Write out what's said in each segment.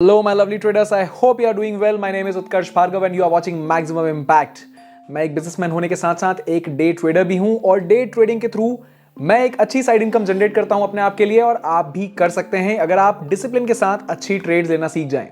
Hello, my lovely traders. I hope you are doing well. My name is Utkarsh Bhargav and you are watching Maximum Impact. मैं एक businessman होने के साथ साथ एक day trader भी हूं और डे ट्रेडिंग के थ्रू मैं एक अच्छी साइड इनकम जनरेट करता हूं अपने आप के लिए और आप भी कर सकते हैं अगर आप डिसिप्लिन के साथ अच्छी ट्रेड्स लेना सीख जाएं।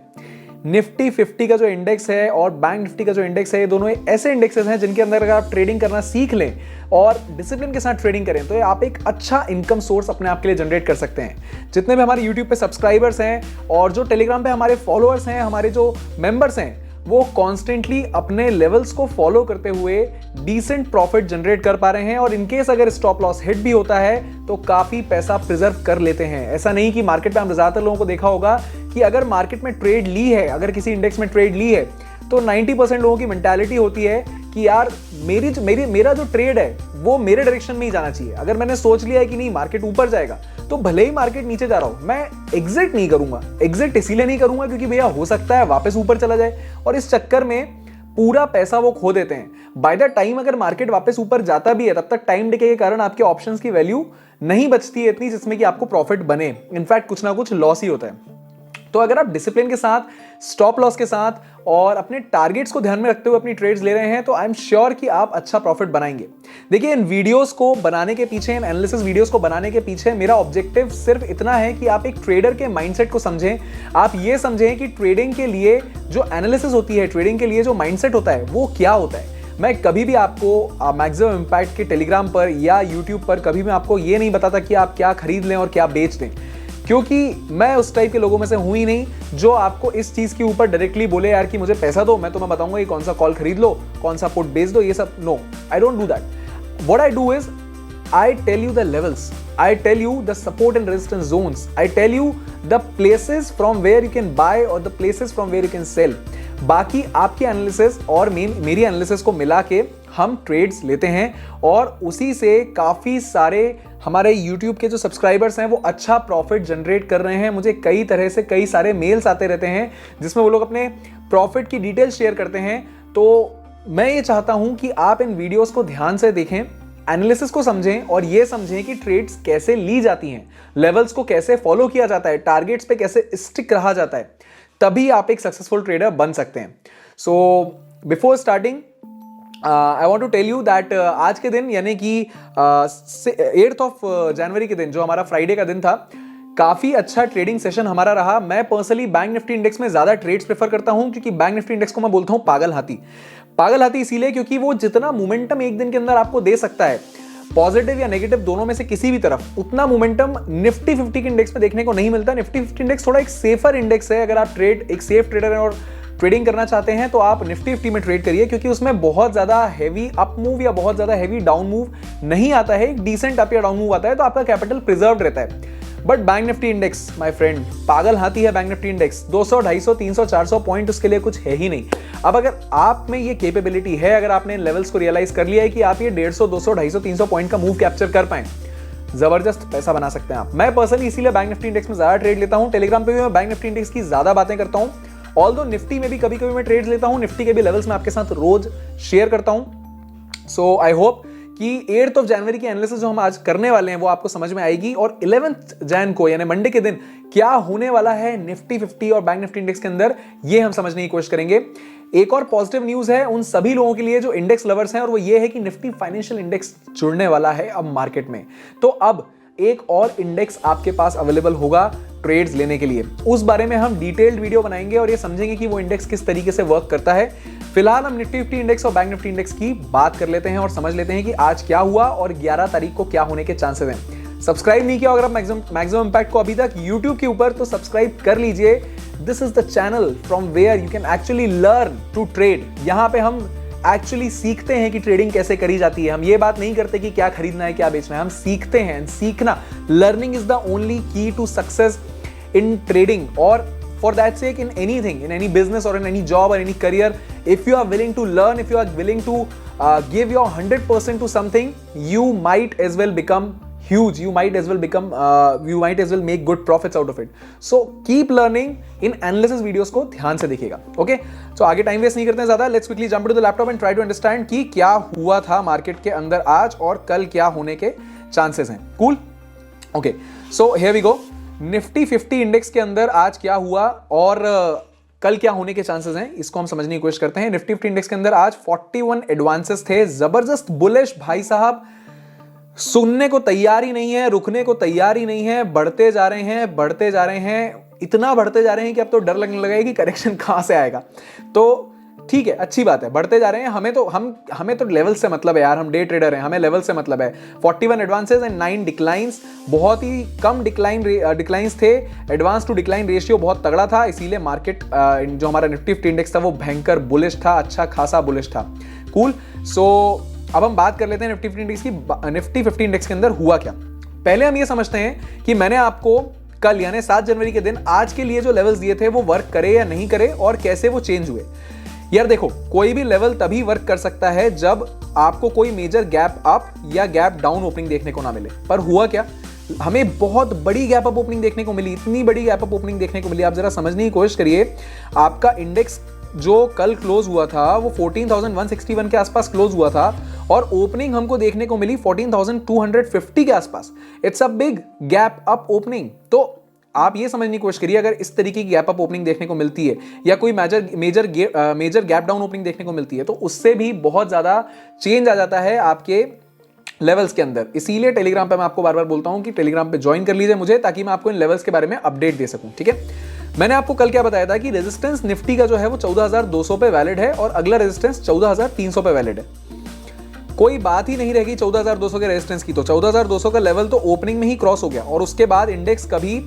निफ्टी 50 का जो इंडेक्स है और बैंक निफ्टी का जो इंडेक्स है, ये दोनों ऐसे इंडेक्सेस हैं जिनके अंदर अगर आप ट्रेडिंग करना सीख लें और डिसिप्लिन के साथ ट्रेडिंग करें तो आप एक अच्छा इनकम सोर्स अपने आप के लिए जनरेट कर सकते हैं। जितने भी हमारे यूट्यूब पे सब्सक्राइबर्स हैं और जो टेलीग्राम पे हमारे फॉलोअर्स हैं, हमारे जो मेंबर्स हैं, वो कॉन्स्टेंटली अपने लेवल्स को फॉलो करते हुए डिसेंट प्रॉफिट जनरेट कर पा रहे हैं और इनकेस अगर स्टॉप लॉस हिट भी होता है तो काफी पैसा प्रिजर्व कर लेते हैं। ऐसा नहीं कि मार्केट में हम ज्यादातर लोगों को देखा होगा कि अगर मार्केट में ट्रेड ली है, अगर किसी इंडेक्स में ट्रेड ली है तो 90% लोगों की मेंटालिटी होती है कि यार मेरा जो ट्रेड है वो मेरे डायरेक्शन में ही जाना चाहिए। अगर मैंने सोच लिया है कि नहीं मार्केट ऊपर जाएगा तो भले ही मार्केट नीचे जा रहा हूं, मैं एग्जिट नहीं करूंगा। एग्जिट इसीलिए नहीं करूंगा क्योंकि भैया हो सकता है वापस ऊपर चला जाए और इस चक्कर में पूरा पैसा वो खो देते हैं। बाय द टाइम अगर मार्केट वापस ऊपर जाता भी है तब तक टाइम डिके के कारण आपके ऑप्शंस की वैल्यू नहीं बचती है इतनी जिसमें कि आपको प्रॉफिट बने। इनफैक्ट कुछ ना कुछ लॉस ही होता है। तो अगर आप डिसिप्लिन के साथ, स्टॉप लॉस के साथ और अपने टारगेट्स को ध्यान में रखते हुए अपनी ट्रेड्स ले रहे हैं तो आई एम श्योर कि आप अच्छा प्रॉफिट बनाएंगे। देखिए, इन वीडियोस को बनाने के पीछे, इन एनालिसिस वीडियोस को बनाने के पीछे मेरा ऑब्जेक्टिव सिर्फ इतना है कि आप एक ट्रेडर के माइंडसेट को समझें। आप ये समझें कि ट्रेडिंग के लिए जो एनालिसिस होती है, ट्रेडिंग के लिए जो माइंडसेट होता है वो क्या होता है। मैं कभी भी आपको मैक्सिमम इंपैक्ट के टेलीग्राम पर या यूट्यूब पर कभी भी आपको ये नहीं बताता कि आप क्या खरीद लें और क्या बेच दें, क्योंकि मैं उस टाइप के लोगों में से हूं ही नहीं जो आपको इस चीज के ऊपर डायरेक्टली बोले यार कि मुझे पैसा दो, मैं तुम्हें बताऊंगा कि कौन सा कॉल खरीद लो, कौन सा पुट बेच दो। ये सब no, I don't do that. What I do is I tell you the levels, I tell you the support and resistance zones, I tell you the places from where you can buy or the places from where you can sell। बाकी आपकी analysis और मेरी analysis को मिला के हम trades लेते हैं और उसी से काफ़ी सारे हमारे YouTube के जो सब्सक्राइबर्स हैं वो अच्छा प्रॉफिट जनरेट कर रहे हैं। मुझे कई तरह से कई सारे मेल्स आते रहते हैं जिसमें वो लोग अपने प्रॉफिट की डिटेल शेयर करते हैं। तो मैं ये चाहता हूं कि आप इन वीडियोस को ध्यान से देखें, एनालिसिस को समझें और ये समझें कि ट्रेड्स कैसे ली जाती हैं, लेवल्स को कैसे फॉलो किया जाता है, टारगेट्स पे कैसे स्टिक रहा जाता है, तभी आप एक सक्सेसफुल ट्रेडर बन सकते हैं। So before starting I want to tell you that आज के दिन यानी कि 8 जनवरी के दिन जो हमारा फ्राइडे का दिन था, काफी अच्छा ट्रेडिंग सेशन हमारा रहा। मैं पर्सनली बैंक निफ्टी इंडेक्स में ज्यादा ट्रेड्स प्रेफर करता हूं क्योंकि बैंक निफ्टी इंडेक्स को मैं बोलता हूं पागल हाथी। पागल हाथी इसीलिए क्योंकि वो जितना मोमेंटम एक दिन के अंदर आपको दे सकता है, पॉजिटिव या नेगेटिव दोनों में से किसी भी तरफ, उतना मोमेंटम निफ्टी 50 के इंडेक्स में देखने को नहीं मिलता। निफ्टी 50 इंडेक्स थोड़ा एक सेफर इंडेक्स है। अगर आप एक सेफ ट्रेडर हैं और ट्रेडिंग करना चाहते हैं तो आप निफ्टी 50 में ट्रेड करिए क्योंकि उसमें बहुत ज्यादा हैवी अप मूव या बहुत ज्यादा हैवी डाउन मूव नहीं आता है। एक डिसेंट अप या डाउन मूव आता है तो आपका कैपिटल प्रिजर्व रहता है। But bank Nifty index my friend पागल हाथी है। बैंक निफ्टी इंडेक्स 200, 250, 300, 400 पॉइंट उसके लिए कुछ है ही नहीं। अब अगर आप में ये कैपेबिलिटी है, अगर आपने लेवल्स को रियलाइज कर लिया है कि आप ये 150, 200, 250, 300 पॉइंट का मूव कैप्चर कर पाए, जबरदस्त पैसा बना सकते हैं आप। मैं पर्सनली इसीलिए बैंक निफ्टी इंडेक्स में ज्यादा ट्रेड लेता हूं। टेलीग्राम पे भी मैं बैंक निफ्टी इंडेक्स की ज्यादा बातें करता हूं। ऑल्दो निफ्टी में भी कभी कभी मैं ट्रेड लेता हूं। निफ्टी के भी लेवल्स मैं आपके साथ रोज शेयर करता हूं। सो आई होप कि 8 जनवरी की एनालिसिस जो हम आज करने वाले हैं वो आपको समझ में आएगी और 11 जैन को यानी मंडे के दिन क्या होने वाला है निफ्टी 50 और बैंक निफ्टी इंडेक्स के अंदर, ये हम समझने की कोशिश करेंगे। एक और पॉजिटिव न्यूज है उन सभी लोगों के लिए जो इंडेक्स लवर्स हैं और वो ये है कि निफ्टी फाइनेंशियल इंडेक्स जुड़ने वाला है अब मार्केट में। तो अब एक और इंडेक्स आपके पास अवेलेबल होगा ट्रेड्स लेने के लिए। उस बारे में हम डिटेल्ड वीडियो बनाएंगे और ये समझेंगे कि वो इंडेक्स किस तरीके से वर्क करता है। फिलहाल हम निफ्टी 50 इंडेक्स और बैंक निफ्टी इंडेक्स की बात कर लेते हैं और समझ लेते हैं कि आज क्या हुआ और 11 तारीख को क्या होने के चांसेस हैं। सब्सक्राइब नहीं किया अगर आप मैक्सिमम इंपैक्ट को अभी तक यूट्यूब के ऊपर, तो सब्सक्राइब कर लीजिए। This is the channel from where you can actually learn to trade. यहाँ पे हम एक्चुअली सीखते हैं कि ट्रेडिंग कैसे करी जाती है। हम ये बात नहीं करते कि क्या खरीदना है क्या बेचना है, हम सीखते हैं। सीखना, learning is the only key to success in trading or for that sake in anything, in any business or in any job or any career. If you are willing to learn, if you are willing to give your 100% to something, you might as well become huge, you might as well make good profits out of it. So keep learning in analysis videos को ध्यान से देखिएगा। okay, so आगे time waste नहीं करते हैं ज्यादा। Let's quickly jump into the laptop and try to understand कि क्या हुआ था मार्केट के अंदर आज और कल क्या होने के चांसेस हैं। cool, okay, so here we go। Nifty 50 index के अंदर आज क्या हुआ और कल क्या होने के चांसेस हैं, इसको हम समझने की कोशिश करते हैं। निफ्टी 50 इंडेक्स के अंदर आज 41 एडवांसेस थे, जबरदस्त बुलिश भाई साहब, सुनने को तैयार ही नहीं है, रुकने को तैयार ही नहीं है, बढ़ते जा रहे हैं, बढ़ते जा रहे हैं, इतना बढ़ते जा रहे हैं कि अब तो डर लगने लगा है कि करेक्शन कहां से आएगा। तो ठीक है, अच्छी बात है, बढ़ते जा रहे हैं। हमें तो लेवल से मतलब है यार, हम डे ट्रेडर हैं, हमें लेवल से मतलब है। 41 एडवांसेस एंड 9 डिक्लाइंस, बहुत ही कम डिक्लाइंस थे। एडवांस टू डिक्लाइन रेशियो बहुत तगड़ा था, इसीलिए मार्केट जो हमारा निफ्टी 50 इंडेक्स था वो भयंकर बुलिश था, अच्छा खासा बुलिश था। कूल। सो अब हम बात कर लेते हैं निफ्टी 50 इंडेक्स की। निफ्टी 50 इंडेक्स के अंदर हुआ क्या, पहले हम ये समझते हैं कि मैंने आपको कल यानी 7 जनवरी के दिन आज के लिए जो लेवल्स दिए थे वो वर्क करे या नहीं करे और कैसे वो चेंज हुए। यार देखो, कोई भी लेवल तभी वर्क कर सकता है जब आपको कोई मेजर गैप अप या गैप डाउन ओपनिंग देखने को ना मिले। पर हुआ क्या, हमें बहुत बड़ी गैप अप ओपनिंग देखने को मिली, इतनी बड़ी गैप अप ओपनिंग देखने को मिली। आप जरा समझने की कोशिश करिए, आपका इंडेक्स जो कल क्लोज हुआ था वो 14,161 के आसपास क्लोज हुआ था और ओपनिंग हमको देखने को मिली 14,250 के आसपास। It's a big gap up opening. तो आप ये समझने की कोशिश करिए, अगर इस तरीके की गैप अप ओपनिंग देखने को मिलती है या कोई मेजर गैप डाउन ओपनिंग देखने को मिलती है तो उससे भी बहुत ज्यादा चेंज आ जाता है आपके लेवल्स के अंदर। इसीलिए टेलीग्राम पे मैं आपको बार बार बोलता हूं कि टेलीग्राम पे ज्वाइन कर लीजिए मुझे, ताकि मैं आपको इन लेवल्स के बारे में अपडेट दे सकूं। ठीक है, मैंने आपको कल क्या बताया था कि रेजिस्टेंस निफ्टी का जो है वो 14,200 पे वैलिड है और अगला रेजिस्टेंस 14,300 पे वैलिड है। कोई बात ही नहीं रहेगी 14,200 के रेजिस्टेंस की। तो 14,200 का लेवल तो ओपनिंग में ही क्रॉस हो गया और उसके बाद इंडेक्स कभी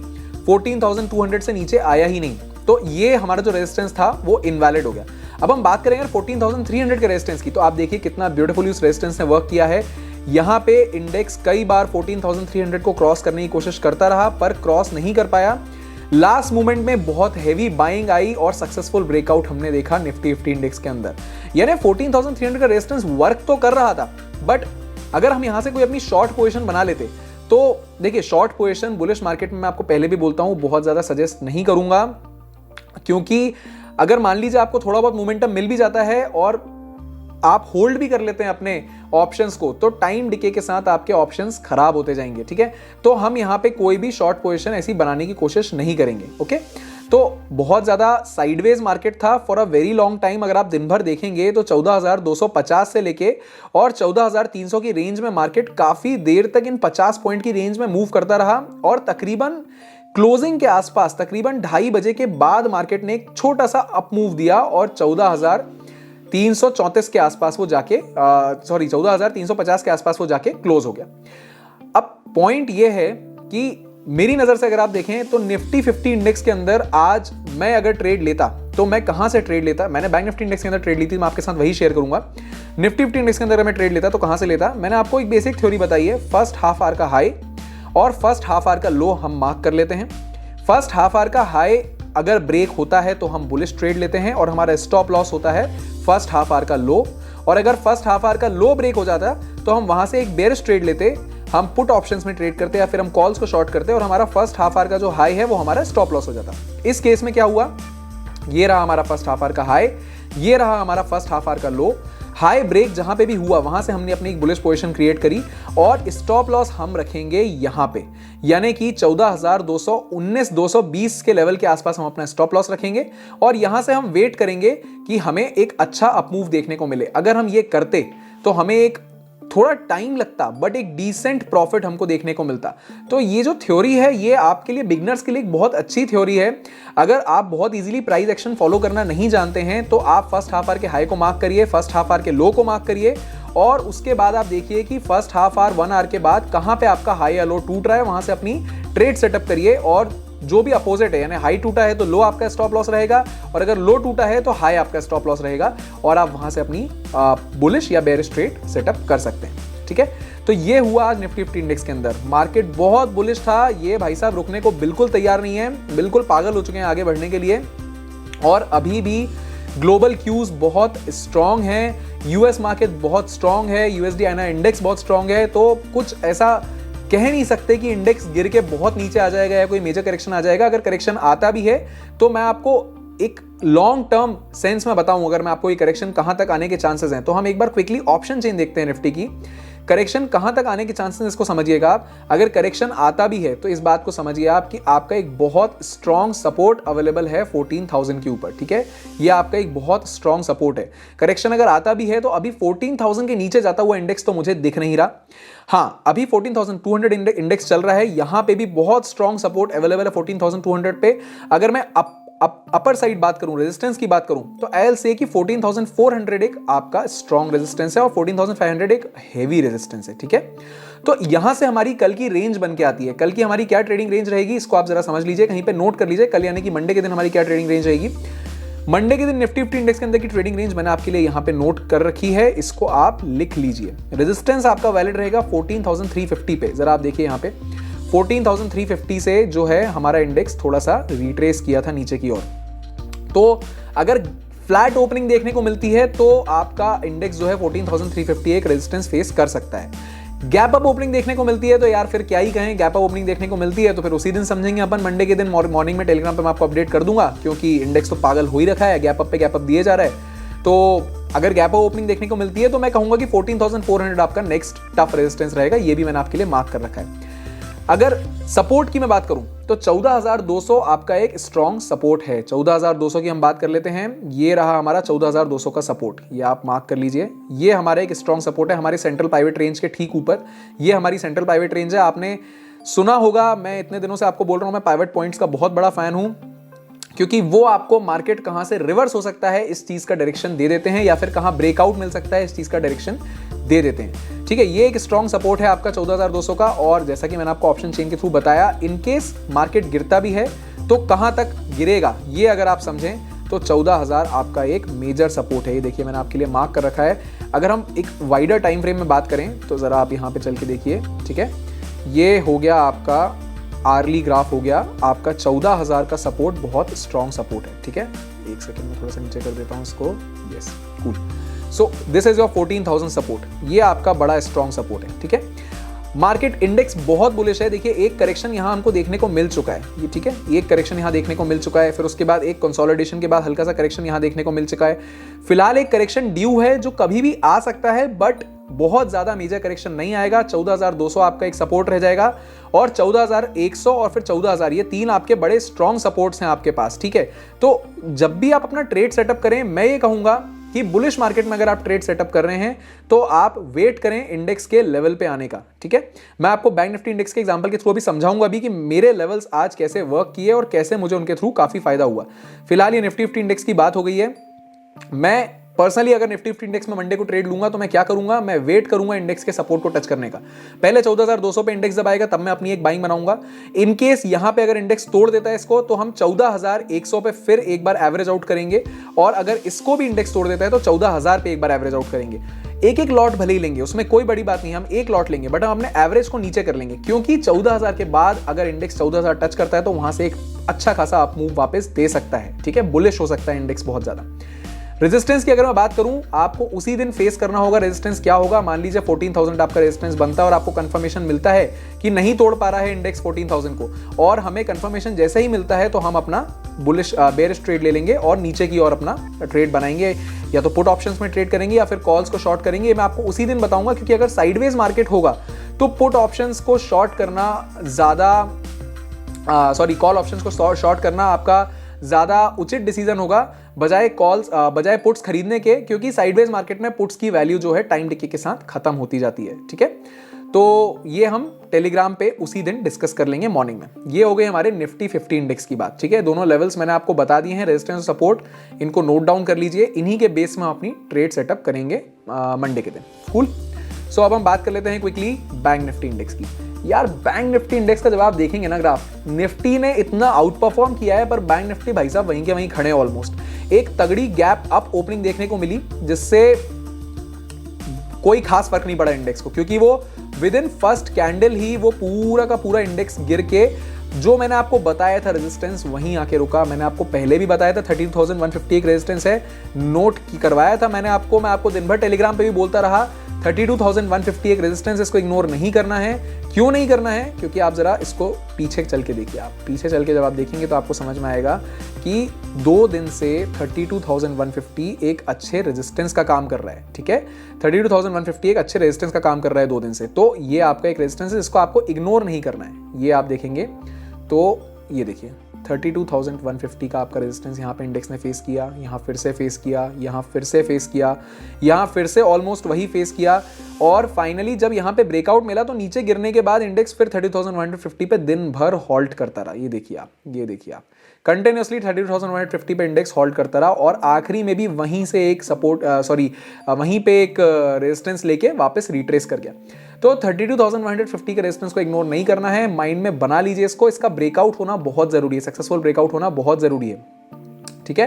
14,200 से नीचे आया ही नहीं। तो ये हमारा जो रेजिस्टेंस था वो इनवैलिड हो गया। अब हम बात करेंगे 14,300 के रेजिस्टेंस की, तो आप देखिए कितना ब्यूटीफुली उस रेजिस्टेंस ने वर्क किया है। यहां पे इंडेक्स कई बार 14,300 को क्रॉस करने की कोशिश करता रहा पर क्रॉस नहीं कर पाया। लास्ट मोमेंट में बहुत हेवी बाइंग आई और सक्सेसफुल ब्रेकआउट हमने देखा निफ्टी 50 इंडेक्स के अंदर। यानी 14,300 का रेजिस्टेंस वर्क तो कर रहा था, बट अगर हम यहां से कोई अपनी शॉर्ट पोजीशन बना लेते तो देखिए, शॉर्ट पोजीशन बुलिश मार्केट में मैं आपको पहले भी बोलता हूं बहुत ज्यादा सजेस्ट नहीं करूंगा, क्योंकि अगर मान लीजिए आपको थोड़ा बहुत मोमेंटम मिल भी जाता है और आप होल्ड भी कर लेते हैं अपने ऑप्शंस को, तो टाइम डिके के साथ आपके ऑप्शंस खराब होते जाएंगे। ठीक है, तो हम यहां पे कोई भी शॉर्ट पोजीशन ऐसी बनाने की कोशिश नहीं करेंगे। ओके, तो बहुत ज्यादा साइडवेज मार्केट था for a very long time. अगर आप दिन भर देखेंगे तो 14,250 से लेके और 14,300 की रेंज में मार्केट काफी देर तक इन 50 पॉइंट की रेंज में मूव करता रहा और तकरीबन क्लोजिंग के आसपास तकरीबन 2:30 बजे के बाद मार्केट ने एक छोटा सा अप मूव दिया और 14,334 के आसपास वो जाके 14,350 के आसपास वो जाके क्लोज हो गया। अब पॉइंट ये है कि मेरी नजर से अगर आप देखें तो निफ्टी 50 इंडेक्स के अंदर आज मैं अगर ट्रेड लेता तो मैं कहां से ट्रेड लेता। मैंने बैंक निफ्टी इंडेक्स के अंदर ट्रेड ली थी, मैं आपके साथ वही शेयर करूंगा। निफ्टी 50 इंडेक्स के अंदर मैं ट्रेड लेता तो कहां से लेता। मैंने आपको एक बेसिक थ्योरी बताई है, फर्स्ट हाफ आवर का हाई और फर्स्ट हाफ आवर का लो हम मार्क कर लेते हैं। फर्स्ट हाफ आवर का हाई अगर ब्रेक होता है तो हम बुलिश ट्रेड लेते हैं और हमारा स्टॉप लॉस होता है फर्स्ट हाफ आवर का लो, और अगर फर्स्ट हाफ आवर का लो ब्रेक हो जाता तो हम वहां से एक बेयरिश ट्रेड लेते, हम पुट ऑप्शंस में ट्रेड करते या फिर हम कॉल्स को शॉर्ट करते और हमारा फर्स्ट हाफ आवर का जो हाई है वो हमारा स्टॉप लॉस हो जाता। इस केस में क्या हुआ, ये रहा हमारा फर्स्ट हाफ आवर का हाई, ये रहा हमारा फर्स्ट हाफ आवर का लो। हाई ब्रेक जहां पे भी हुआ वहां से हमने अपनी एक बुलिश पोजीशन क्रिएट करी और स्टॉप लॉस हम रखेंगे यहां पे, यानी कि 14,219-220 के लेवल के आसपास हम अपना स्टॉप लॉस रखेंगे और यहां से हम वेट करेंगे कि हमें एक अच्छा अपमूव देखने को मिले। अगर हम ये करते तो हमें एक थोड़ा टाइम लगता बट एक डिसेंट प्रॉफिट हमको देखने को मिलता। तो ये जो थ्योरी है ये आपके लिए, बिगनर्स के लिए एक बहुत अच्छी थ्योरी है। अगर आप बहुत इजीली प्राइस एक्शन फॉलो करना नहीं जानते हैं तो आप फर्स्ट हाफ आवर के हाई को मार्क करिए, फर्स्ट हाफ आवर के लो को मार्क करिए और उसके बाद आप देखिए कि फर्स्ट हाफ आवर 1 आवर के बाद कहां पे आपका हाई या लो टूट रहा है, वहां से अपनी ट्रेड सेटअप करिए और जो भी अपोजिट है, यानी हाई टूटा है तो लो आपका स्टॉप लॉस रहेगा और अगर लो टूटा है तो हाई आपका स्टॉप लॉस रहेगा और आप वहां से अपनी बुलिश या बेयरिश ट्रेड सेटअप कर सकते हैं। ठीक है, तो ये हुआ आज निफ्टी 50 इंडेक्स के अंदर। मार्केट बहुत बुलिश था, ये भाई साहब रुकने को बिल्कुल तैयार नहीं है, बिल्कुल पागल हो चुके हैं आगे बढ़ने के लिए और अभी भी ग्लोबल क्यूज बहुत स्ट्रांग है, यूएस मार्केट बहुत स्ट्रांग है, यूएसडी INR इंडेक्स बहुत स्ट्रांग है। तो कुछ ऐसा कह नहीं सकते कि इंडेक्स गिर के बहुत नीचे आ जाएगा या कोई मेजर करेक्शन आ जाएगा। अगर करेक्शन आता भी है तो मैं आपको एक लॉन्ग टर्म सेंस में बताऊं, अगर मैं आपको ये करेक्शन कहां तक आने के चांसेस हैं तो हम एक बार क्विकली ऑप्शन चेन देखते हैं निफ्टी की। करेक्शन कहां तक आने के चांसेस इसको समझिएगा आप। अगर करेक्शन आता भी है तो इस बात को समझिए आप कि आपका एक बहुत स्ट्रॉन्ग सपोर्ट अवेलेबल है 14,000 के ऊपर, ठीक है। ये आपका एक बहुत स्ट्रॉन्ग सपोर्ट है। करेक्शन अगर आता भी है तो अभी 14,000 के नीचे जाता हुआ इंडेक्स तो मुझे दिख नहीं रहा। हाँ, अभी 14,200 इंडेक्स चल रहा है, यहां पे भी बहुत स्ट्रॉन्ग सपोर्ट अवेलेबल है 14,200 पे। अगर मैं अपर साइड बात करूं, रेजिस्टेंस की बात करूं, तो आई विल से कि 14,400 एक आपका स्ट्रॉन्ग रेजिस्टेंस है और 14,500 एक हेवी रेजिस्टेंस है, ठीक है। तो यहां से हमारी कल की रेंज बन के आती है। कल की हमारी क्या ट्रेडिंग रेंज रहेगी इसको आप जरा समझ लीजिए, कहीं पे नोट कर लीजिए। कल यानी कि मंडे के दिन हमारी क्या ट्रेडिंग रेंज रहेगी। मंडे के दिन निफ्टी 50 इंडेक्स के अंदर की ट्रेडिंग रेंज मैंने आपके लिए यहां पे नोट कर रखी है, इसको आप लिख लीजिए। रेजिस्टेंस आपका वैलिड रहेगा 14,350 पे। जरा आप देखिए यहां पे 14,350 से जो है हमारा इंडेक्स थोड़ा सा रिट्रेस किया था नीचे की ओर। तो अगर फ्लैट ओपनिंग देखने को मिलती है तो आपका इंडेक्स जो है 14,350 एक रेजिस्टेंस फेस कर सकता है। गैप अप ओपनिंग देखने को मिलती है तो यार फिर क्या ही कहें, गैप अप ओपनिंग देखने को मिलती है तो फिर उसी दिन समझेंगे अपन। मंडे के दिन मॉर्निंग में टेलीग्राम पे मैं आपको अपडेट कर दूंगा, क्योंकि इंडेक्स तो पागल हो ही रखा है, गैप अप पे गैप अप दिए जा रहा है। तो अगर गैप अप ओपनिंग देखने को मिलती है तो मैं कहूंगा कि 14,400 आपका नेक्स्ट टफ रेजिस्टेंस रहेगा, ये भी मैंने आपके लिए मार्क कर रखा है। अगर सपोर्ट की मैं बात करूं तो 14,200 आपका एक स्ट्रॉन्ग सपोर्ट है। 14,200 की हम बात कर लेते हैं, ये रहा हमारा 14,200 का सपोर्ट, ये आप मार्क कर लीजिए। ये हमारा एक स्ट्रॉन्ग सपोर्ट है हमारे सेंट्रल पाइवेट रेंज के ठीक ऊपर। ये हमारी सेंट्रल पाइवेट रेंज है। आपने सुना होगा, मैं इतने दिनों से आपको बोल रहा हूं, मैं पाइवेट पॉइंट्स का बहुत बड़ा फैन हूं, क्योंकि वो आपको मार्केट कहां से रिवर्स हो सकता है इस चीज का डायरेक्शन दे देते हैं, या फिर कहां ब्रेकआउट मिल सकता है इस चीज का डायरेक्शन दे देते हैं, ठीक है। ये एक स्ट्रॉन्ग सपोर्ट है आपका 14,200 का। और जैसा कि मैंने आपको ऑप्शन चेन के थ्रू बताया, इनकेस मार्केट गिरता भी है तो कहां तक गिरेगा ये अगर आप समझें तो 14,000 आपका एक मेजर सपोर्ट है। ये देखिए मैंने आपके लिए मार्क कर रखा है। अगर हम एक वाइडर टाइम फ्रेम में बात करें तो जरा आप यहां पे चल के देखिए, ठीक है। ये हो गया आपका आर्ली ग्राफ, हो गया आपका 14,000 का सपोर्ट, बहुत स्ट्रॉन्ग सपोर्ट है, ठीक है। एक सेकंड में थोड़ा सा नीचे कर देता हूं इसको, yes, cool. So this is your 14,000 support, ये आपका बड़ा स्ट्रॉन्ग सपोर्ट है, ठीक है। मार्केट इंडेक्स बहुत बुलिश है। देखिए एक करेक्शन यहां हमको देखने को मिल चुका है, ये ठीक है, एक करेक्शन यहां देखने को मिल चुका है, फिर उसके बाद एक कंसोलिडेशन के बाद हल्का सा करेक्शन यहां देखने को मिल चुका है। फिलहाल एक करेक्शन ड्यू है जो कभी भी आ सकता है, बट बहुत ज्यादा मेजर करेक्शन नहीं आएगा। 14,200 आपका एक सपोर्ट रह जाएगा और 14,100 और फिर 14,000, ये तीन आपके बड़े स्ट्रॉन्ग सपोर्ट्स हैं आपके पास, ठीक है। तो जब भी आप अपना ट्रेड सेटअप करें, मैं ये कहूंगा कि बुलिश मार्केट में अगर आप ट्रेड सेटअप कर रहे हैं तो आप वेट करें इंडेक्स के लेवल पे आने का, ठीक है। मैं आपको बैंक निफ्टी इंडेक्स के एग्जांपल के थ्रू अभी समझाऊंगा अभी कि मेरे लेवल्स आज कैसे वर्क किए और कैसे मुझे उनके थ्रू काफी फायदा हुआ। फिलहाल ये निफ्टी 50 इंडेक्स की बात हो गई है। मैं पर्सनली अगर निफ्टी 50 इंडेक्स में मंडे को ट्रेड लूंगा तो मैं क्या करूंगा, मैं वेट करूंगा इंडेक्स के सपोर्ट को टच करने का। पहले 14,200 पे इंडेक्स जब आएगा तब मैं अपनी एक बाइंग बनाऊंगा। इन केस यहां पे अगर इंडेक्स तोड़ देता है इसको तो हम 14,100 पे फिर एक बार एवरेज आउट करेंगे, और अगर इसको भी इंडेक्स तोड़ देता है तो 14,000 पे एक बार एवरेज आउट करेंगे। एक एक लॉट भले ही लेंगे, उसमें कोई बड़ी बात नहीं, हम एक लॉट लेंगे, बट हम अपने एवरेज को नीचे कर लेंगे, क्योंकि 14,000 के बाद अगर इंडेक्स 14,000 टच करता है तो वहां से एक अच्छा खासा अप मूव वापस दे सकता है, ठीक है। बुलिश हो सकता है इंडेक्स बहुत ज्यादा। रेजिस्टेंस की अगर मैं बात करूं, आपको उसी दिन फेस करना होगा। रेजिस्टेंस क्या होगा, मान लीजिए 14,000 आपका रेजिस्टेंस बनता है और आपको कंफर्मेशन मिलता है कि नहीं तोड़ पा रहा है इंडेक्स 14,000 को, और हमें कंफर्मेशन जैसे ही मिलता है तो हम अपना बुलिश बेयरिश ट्रेड ले लेंगे और नीचे की ओर अपना ट्रेड बनाएंगे, या तो पुट ऑप्शंस में ट्रेड करेंगे या फिर कॉल्स को शॉर्ट करेंगे। मैं आपको उसी दिन बताऊंगा, क्योंकि अगर साइडवेज मार्केट होगा तो पुट ऑप्शंस को शॉर्ट करना ज्यादा, कॉल ऑप्शंस को शॉर्ट करना आपका ज्यादा उचित डिसीजन होगा बजाय पुट्स खरीदने के, क्योंकि साइडवेज मार्केट में पुट्स की वैल्यू जो है टाइम डिके के साथ खत्म होती जाती है, ठीक है। तो ये हम टेलीग्राम पे उसी दिन डिस्कस कर लेंगे मॉर्निंग में। ये हो गए हमारे निफ्टी 50 इंडेक्स की बात, ठीक है। दोनों लेवल्स मैंने आपको बता दिए हैं, रेजिस्टेंस और सपोर्ट, इनको नोट डाउन कर लीजिए। इन्हीं के बेस में हम अपनी ट्रेड सेटअप करेंगे मंडे के दिन, कूल। सो अब हम बात कर लेते हैं क्विकली बैंक निफ्टी इंडेक्स की। यार बैंक निफ्टी इंडेक्स का जब आप देखेंगे ना ग्राफ, निफ्टी ने इतना आउट परफॉर्म किया है, पर बैंक निफ्टी भाई साहब वहीं के वहीं खड़े हैं ऑलमोस्ट। एक तगड़ी गैप अप ओपनिंग देखने को मिली, जिससे कोई खास फर्क नहीं पड़ा इंडेक्स को, क्योंकि वो विद इन फर्स्ट कैंडल ही वो पूरा का पूरा इंडेक्स गिर के जो मैंने आपको बताया था रेजिस्टेंस वहीं आके रुका। मैंने आपको पहले भी बताया था 13,150 एक रेजिस्टेंस है, नोट की करवाया था मैंने आपको। मैं आपको दिन भर टेलीग्राम पे भी बोलता रहा 32,150 एक रेजिस्टेंस, इसको इग्नोर नहीं करना है। क्यों नहीं करना है? क्योंकि आप जरा इसको पीछे चल के देखिए। आप पीछे चल के जब आप देखेंगे तो आपको समझ में आएगा कि 2 दिन से 32,150 एक अच्छे रेजिस्टेंस का काम कर रहा है। ठीक है, 32,150 एक अच्छे रेजिस्टेंस का काम कर रहा है 2 दिन से। तो ये आपका एक रेजिस्टेंस है जिसको आपको इग्नोर नहीं करना है। ये आप देखेंगे तो ये देखिए 32,150 का आपका रेजिस्टेंस यहाँ पे इंडेक्स ने फेस किया, यहाँ फिर से फेस किया, यहाँ फिर से फेस किया, यहाँ फिर से ऑलमोस्ट वही फेस किया, और फाइनली जब यहाँ पे ब्रेकआउट मिला तो नीचे गिरने के बाद इंडेक्स फिर 32,150 पे दिन भर हॉल्ट करता रहा। ये देखिए आप कंटिन्यूसली 32,150 पे इंडेक्स हॉल्ट करता रहा, और आखिरी में भी वहीं से एक वहीं पे एक रेजिस्टेंस लेके वापस रिट्रेस कर गया। तो 32,150 के रेजिस्टेंस को इग्नोर नहीं करना है, माइंड में बना लीजिए इसको। इसका ब्रेकआउट होना बहुत जरूरी है, सक्सेसफुल ब्रेकआउट होना बहुत जरूरी है। ठीक है,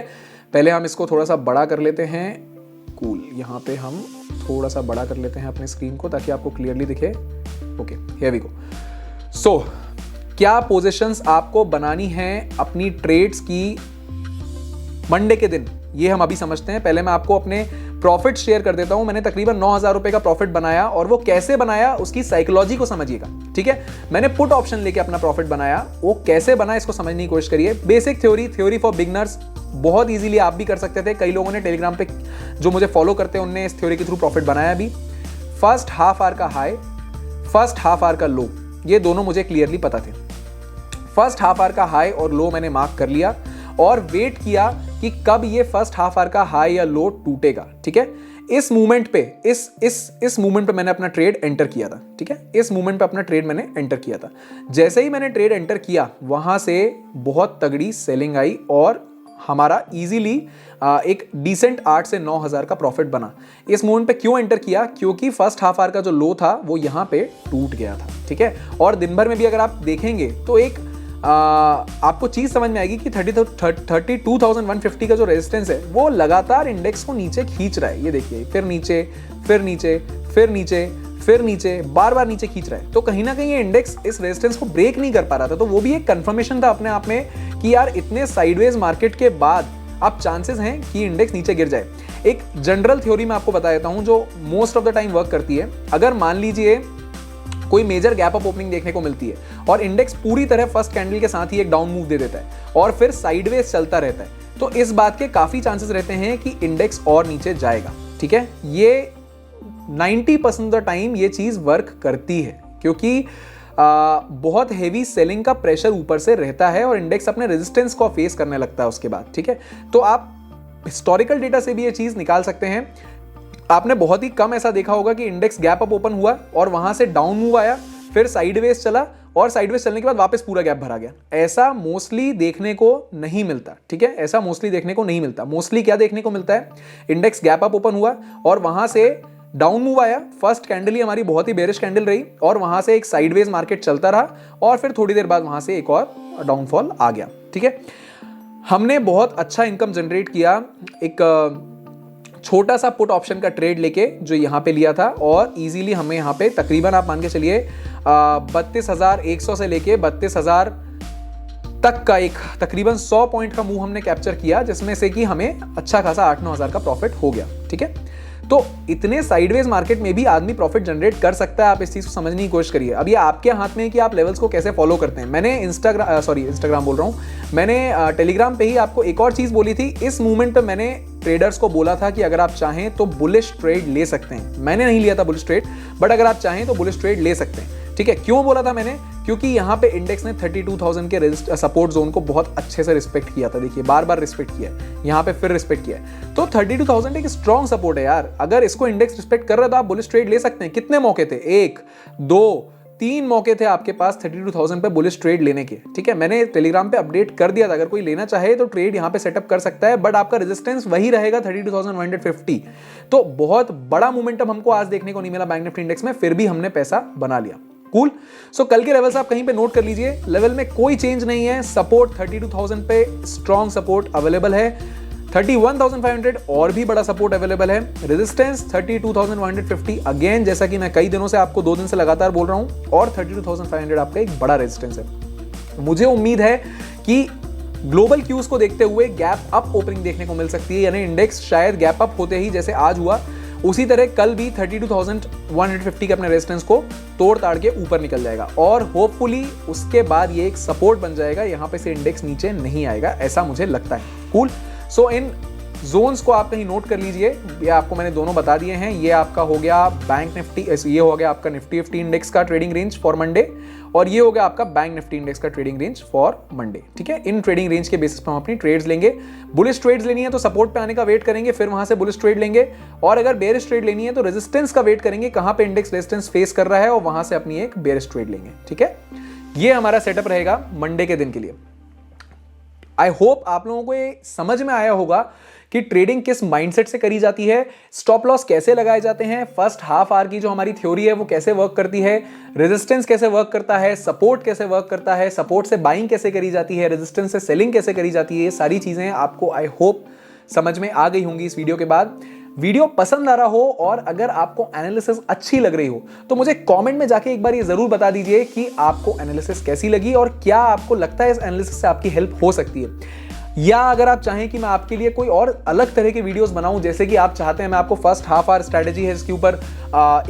पहले हम इसको थोड़ा सा बड़ा कर लेते हैं। कूल, यहाँ पे हम थोड़ा सा बड़ा कर लेते हैं अपने स्क्रीन को ताकि आपको क्लियरली दिखे। Okay, here we go. So क्या पोजीशंस आपको बनानी है अपनी ट्रेड्स की मंडे के दिन, ये हम अभी समझते हैं। पहले मैं आपको अपने प्रॉफिट शेयर कर देता हूं। मैंने तकरीबन 9,000 रुपए का प्रॉफिट बनाया, और वो कैसे बनाया उसकी साइकोलॉजी को समझिएगा। ठीक है, मैंने पुट ऑप्शन लेके अपना प्रॉफिट बनाया, वो कैसे बना इसको समझने की कोशिश करिए। बेसिक थ्योरी फॉर बिगनर्स, बहुत इजीली आप भी कर सकते थे। कई लोगों ने टेलीग्राम पे जो मुझे फॉलो करते हैं उनने इस थ्योरी के थ्रू प्रॉफिट बनाया भी। फर्स्ट हाफ आवर का हाई, फर्स्ट हाफ आवर का लो, ये दोनों मुझे क्लियरली पता थे। फर्स्ट हाफ आवर का हाई और लो मैंने मार्क कर लिया और वेट किया कि कब ये फर्स्ट हाफ आवर का हाई या लो टूटेगा। ठीक है, इस मूवमेंट पे इस मूवमेंट पे मैंने अपना ट्रेड एंटर किया था। ठीक है, इस मूवमेंट पे अपना ट्रेड मैंने एंटर किया था। जैसे ही मैंने ट्रेड एंटर किया, वहां से बहुत तगड़ी सेलिंग आई और हमारा इजीली एक डिसेंट 8 से 9,000 का प्रॉफिट बना। इस मूवमेंट पे क्यों एंटर किया? क्योंकि फर्स्ट हाफ आवर का जो लो था वो यहाँ पे टूट गया था। ठीक है, और दिन भर में भी अगर आप देखेंगे तो एक आपको चीज समझ में आएगी कि 32,150 का जो रेजिस्टेंस है वो लगातार इंडेक्स को नीचे खींच रहा है। ये देखिए, फिर नीचे, फिर नीचे, फिर नीचे, फिर नीचे, बार बार नीचे खींच रहा है। तो कहीं ना कहीं ये इंडेक्स इस रेजिस्टेंस को ब्रेक नहीं कर पा रहा था। तो वो भी एक कंफर्मेशन था अपने आप में कि यार इतने साइडवेज मार्केट के बाद अब चांसेस हैं कि इंडेक्स नीचे गिर जाए। एक जनरल थ्योरी मैं आपको बता देता हूं जो most of the time work करती है। अगर मान लीजिए कोई मेजर गैप अप ओपनिंग देखने को मिलती है और इंडेक्स पूरी तरह फर्स्ट कैंडल के साथ ही एक डाउन मूव दे देता है और फिर साइडवेज चलता रहता है, तो इस बात के काफी चांसेस रहते हैं कि इंडेक्स और नीचे जाएगा। ठीक है, ये 90% ऑफ द टाइम ये चीज वर्क करती है क्योंकि बहुत हेवी सेलिंग का प्रेशर ऊपर से रहता है और इंडेक्स अपने रेजिस्टेंस को फेस करने लगता है उसके बाद। ठीक है, तो आप हिस्टोरिकल डेटा से भी ये चीज निकाल सकते हैं। आपने बहुत ही कम ऐसा देखा होगा कि इंडेक्स गैप अप ओपन हुआ और वहां से डाउन मूव आया, फिर साइडवेज चला और साइडवेज चलने के बाद वापस पूरा गैप भरा गया। ऐसा मोस्टली देखने को नहीं मिलता। ठीक है, ऐसा मोस्टली देखने को नहीं मिलता। मोस्टली क्या देखने को मिलता है? इंडेक्स गैप अप ओपन हुआ और वहां से डाउन मूव आया, फर्स्ट कैंडल ही हमारी बहुत ही बेरिश कैंडल रही और वहां से एक साइडवेज मार्केट चलता रहा और फिर थोड़ी देर बाद वहां से एक और डाउनफॉल आ गया। ठीक है, हमने बहुत अच्छा इनकम जनरेट किया एक छोटा सा पुट ऑप्शन का ट्रेड लेके जो यहाँ पे लिया था और इजीली हमें यहाँ पे तकरीबन आप मान के चलिए 32,100 से लेके 32,000 तक का एक तकरीबन 100 पॉइंट का मूव हमने कैप्चर किया, जिसमें से कि हमें अच्छा खासा 8-9 हज़ार का प्रॉफिट हो गया। ठीक है, तो इतने साइडवेज मार्केट में भी आदमी प्रॉफिट जनरेट कर सकता है। आप इस चीज को समझने की कोशिश करिए। अब ये आपके हाथ में है कि आप लेवल्स को कैसे फॉलो करते हैं। मैंने इंस्टाग्राम बोल रहा हूँ, मैंने टेलीग्राम पे ही आपको एक और चीज बोली थी। इस मूवमेंट पे मैंने ट्रेडर्स को बोला था कि अगर आप चाहें तो बुलिश ट्रेड ले सकते हैं। मैंने नहीं लिया था बुलिश ट्रेड, बट अगर आप चाहें तो बुलिश ट्रेड ले सकते हैं। ठीक है, क्यों बोला था मैंने? क्योंकि यहाँ पे इंडेक्स ने 32,000 के सपोर्ट जोन को बहुत अच्छे से रिस्पेक्ट किया था। देखिए, बार बार रिस्पेक्ट किया है, यहाँ पे फिर रिस्पेक्ट किया है। तो 32,000 एक स्ट्रॉन्ग सपोर्ट है यार। अगर इसको इंडेक्स रिस्पेक्ट कर रहा है तो आप बुलिश ट्रेड ले सकते हैं। कितने मौके थे? 1, 2, 3 मौके थे आपके पास 32,000 पे बुलिश ट्रेड लेने के। ठीक है, मैंने टेलीग्राम पे अपडेट कर दिया था, अगर कोई लेना चाहे तो ट्रेड यहाँ पे सेटअप कर सकता है, बट आपका रेजिस्टेंस वही रहेगा 32,150। तो बहुत बड़ा मोमेंटम हमको आज देखने को नहीं मिला बैंक निफ्टी इंडेक्स में, फिर भी हमने पैसा बना लिया। कूल। सो कल के लेवल्स आप कहीं पे नोट कर लीजिए। लेवल में कोई चेंज नहीं है। सपोर्ट 32,000 पे स्ट्रॉन्ग सपोर्ट अवेलेबल है। 31,500 और भी बड़ा सपोर्ट अवेलेबल है। रेजिस्टेंस 32,150 अगेन, जैसा कि मैं कई दिनों से आपको 2 दिन से लगातार बोल रहा हूं, और 32,500 आपका एक बड़ा रेजिस्टेंस है। मुझे उम्मीद है कि ग्लोबल क्यूज को देखते हुए गैप अप ओपनिंग देखने को मिल सकती है, यानी इंडेक्स शायद गैप अप होते ही जैसे आज हुआ उसी तरह कल भी 32,150 के अपने रेजिस्टेंस को तोड़ ताड़ के ऊपर निकल जाएगा और होपफुली उसके बाद ये एक सपोर्ट बन जाएगा, यहाँ पे से इंडेक्स नीचे नहीं आएगा, ऐसा मुझे लगता है। कूल। सो इन जोन्स को आप कहीं नोट कर लीजिए, ये आपको मैंने दोनों बता दिए हैं। ये आपका हो गया बैंक निफ्टी, ये हो गया आपका निफ्टी 50 इंडेक्स का ट्रेडिंग रेंज फॉर मंडे, और ये हो गया आपका बैंक निफ्टी इंडेक्स का ट्रेडिंग रेंज फॉर मंडे। ठीक है, इन ट्रेडिंग रेंज के बेसिस पर हम अपनी ट्रेड्स लेंगे। बुलिश ट्रेड्स लेनी है तो सपोर्ट पे आने का वेट करेंगे, फिर वहां से बुलिश ट्रेड लेंगे, और अगर बेरिश ट्रेड लेनी है तो रेजिस्टेंस का वेट करेंगे, कहां पे इंडेक्स रेजिस्टेंस फेस कर रहा है, और वहां से अपनी एक बेरिश ट्रेड लेंगे। ठीक है, ये हमारा सेटअप रहेगा मंडे के दिन के लिए। आई होप आप लोगों को ये समझ में आया होगा कि ट्रेडिंग किस माइंडसेट से करी जाती है, स्टॉप लॉस कैसे लगाए जाते हैं, फर्स्ट हाफ आवर की जो हमारी थ्योरी है वो कैसे वर्क करती है, रेजिस्टेंस कैसे वर्क करता है, सपोर्ट कैसे वर्क करता है, सपोर्ट से बाइंग कैसे करी जाती है, रेजिस्टेंस से सेलिंग कैसे करी जाती है। ये सारी चीजें आपको आई होप समझ में आ गई होंगी इस वीडियो के बाद। वीडियो पसंद आ रहा हो और अगर आपको एनालिसिस अच्छी लग रही हो तो मुझे कमेंट में जाके एक बार ये जरूर बता दीजिए कि आपको एनालिसिस कैसी लगी और क्या आपको लगता है इस एनालिसिस से आपकी हेल्प हो सकती है। या अगर आप चाहें कि मैं आपके लिए कोई और अलग तरह के वीडियोस बनाऊं, जैसे कि आप चाहते हैं मैं आपको फर्स्ट हाफ आवर स्ट्रेटजी है इसके ऊपर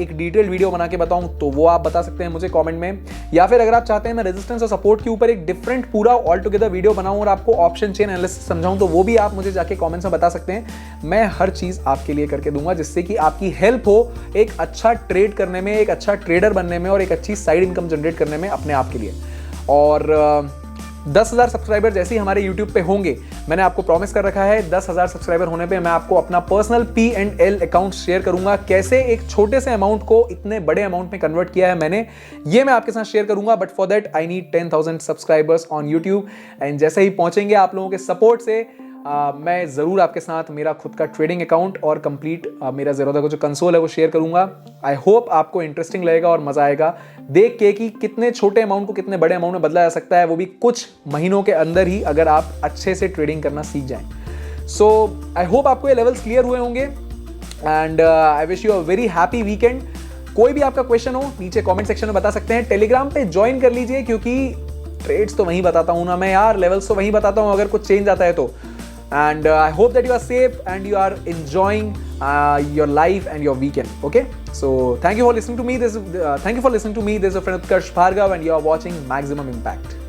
एक डिटेल्ड वीडियो बना के बताऊं, तो वो आप बता सकते हैं मुझे कमेंट में। या फिर अगर आप चाहते हैं मैं रेजिस्टेंस और सपोर्ट के ऊपर एक डिफरेंट पूरा ऑल टुगेदर वीडियो बनाऊं और आपको ऑप्शन चेन एनालिसिस समझाऊं, तो वो भी आप मुझे जाके कमेंट्स में बता सकते हैं। मैं हर चीज आपके लिए करके दूंगा जिससे कि आपकी हेल्प हो एक अच्छा ट्रेड करने में, एक अच्छा ट्रेडर बनने में और एक अच्छी साइड इनकम जनरेट करने में अपने आप के लिए। और 10,000 सब्सक्राइबर जैसे ही हमारे YouTube पे होंगे, मैंने आपको प्रॉमिस कर रखा है 10,000 सब्सक्राइबर होने पे मैं आपको अपना पर्सनल P&L अकाउंट शेयर करूंगा। कैसे एक छोटे से अमाउंट को इतने बड़े अमाउंट में कन्वर्ट किया है मैंने, ये मैं आपके साथ शेयर करूंगा। But for that I need 10,000 subscribers on YouTube, and जैसे ही पहुंचेंगे आप लोगों के सपोर्ट से मैं ज़रूर आपके साथ मेरा खुद का ट्रेडिंग अकाउंट और कंप्लीट मेरा ज़ेरोधा का जो कंसोल है वो शेयर करूंगा। आई होप आपको इंटरेस्टिंग लगेगा और मज़ा आएगा देख के कि कितने छोटे अमाउंट को कितने बड़े अमाउंट में बदला जा सकता है, वो भी कुछ महीनों के अंदर ही, अगर आप अच्छे से ट्रेडिंग करना सीख जाएं। सो आई होप आपको ये लेवल्स क्लियर हुए होंगे and I wish you a very happy weekend. कोई भी आपका क्वेश्चन हो नीचे कॉमेंट सेक्शन में बता सकते हैं। टेलीग्राम पे ज्वाइन कर लीजिए क्योंकि ट्रेड्स तो वहीं बताता हूँ ना मैं यार, लेवल्स तो वहीं बताता हूँ अगर कुछ चेंज आता है तो। And I hope that you are safe and you are enjoying your life and your weekend. Okay, so thank you for listening to me. Thank you for listening to me. This is a friend Utkarsh Bhargav and you are watching Maximum Impact.